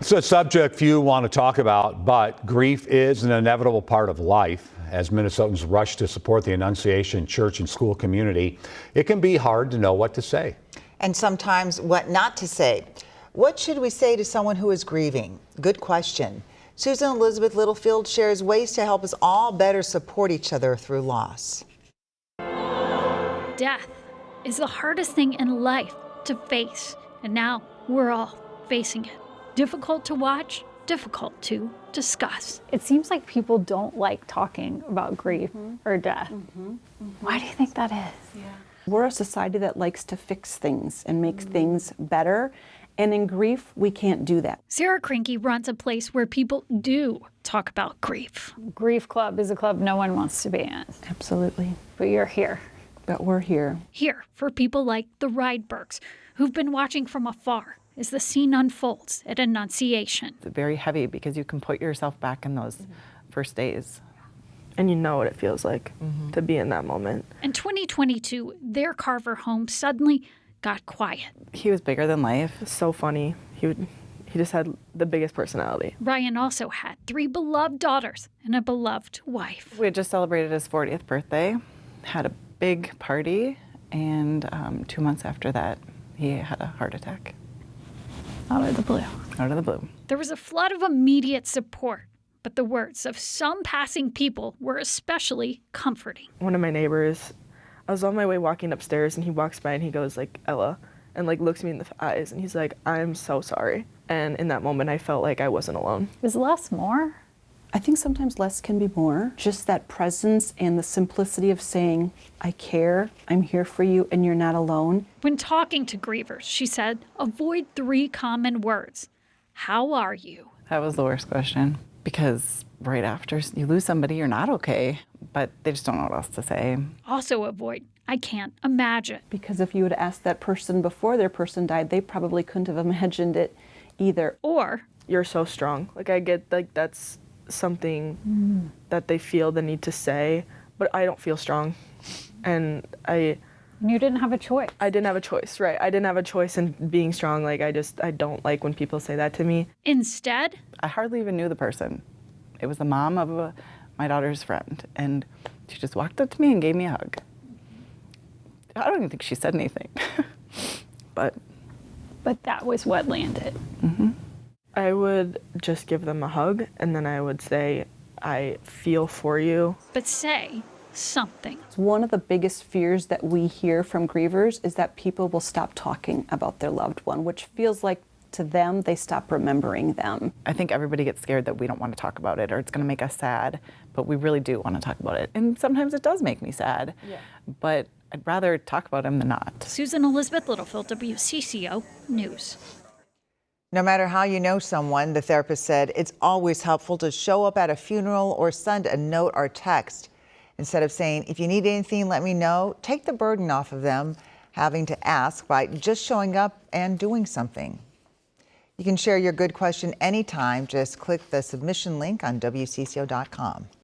It's a subject few want to talk about, but grief is an inevitable part of life. As Minnesotans rush to support the Annunciation church and school community, it can be hard to know what to say. And sometimes what not to say. What should we say to someone who is grieving? Good question. Susan Elizabeth Littlefield shares ways to help us all better support each other through loss. Death is the hardest thing in life to face, and now we're all facing it. Difficult to watch, difficult to discuss. It seems like people don't like talking about grief or death. Why do you think that is? We're a society that likes to fix things and make things better. And in grief, we can't do that. Sarah Krinke runs a place where people do talk about grief. Grief Club is a club no one wants to be in, Absolutely. but you're here. But we're here. Here for people like the Rydbergs, who've been watching from afar as the scene unfolds at Annunciation. It's very heavy because you can put yourself back in those first days. And you know what it feels like to be in that moment. In 2022, their Carver home suddenly got quiet. He was bigger than life. So funny. He just had the biggest personality. Ryan also had 3 beloved daughters and a beloved wife. We had just celebrated his 40th birthday, had a big party, and 2 months after that, he had a heart attack. Out of the blue. Out of the blue. There was a flood of immediate support, but the words of some passing people were especially comforting. One of my neighbors, I was on my way walking upstairs and he walks by and he goes like, "Ella," and like looks me in the eyes and he's like, "I'm so sorry." And in that moment I felt like I wasn't alone. Is less more? I think sometimes less can be more. Just that presence and the simplicity of saying, I care, I'm here for you, and you're not alone. When talking to grievers, she said, avoid 3 common words. How are you? That was the worst question because right after you lose somebody, you're not okay, but they just don't know what else to say. Also avoid, I can't imagine. Because if you would ask that person before their person died, they probably couldn't have imagined it either. Or, You're so strong. Like I get like that's something that they feel the need to say, but I don't feel strong. And You didn't have a choice. I didn't have a choice, right? I didn't have a choice in being strong. Like I don't like when people say that to me. instead, I hardly even knew the person. It was the mom of my daughter's friend, and she just walked up to me and gave me a hug. I don't even think she said anything, but that was what landed. I would just give them a hug and then I would say, "I feel for you." but say something. One of the biggest fears that we hear from grievers is that people will stop talking about their loved one, which feels like to them they stop remembering them. I think everybody gets scared that we don't want to talk about it or it's going to make us sad, but we really do want to talk about it. And sometimes it does make me sad, but I'd rather talk about him than not. Susan Elizabeth Littlefield, WCCO News. No matter how you know someone, the therapist said, it's always helpful to show up at a funeral or send a note or text. Instead of saying, if you need anything, let me know, take the burden off of them having to ask by just showing up and doing something. You can share your good question anytime. Just click the submission link on WCCO.com.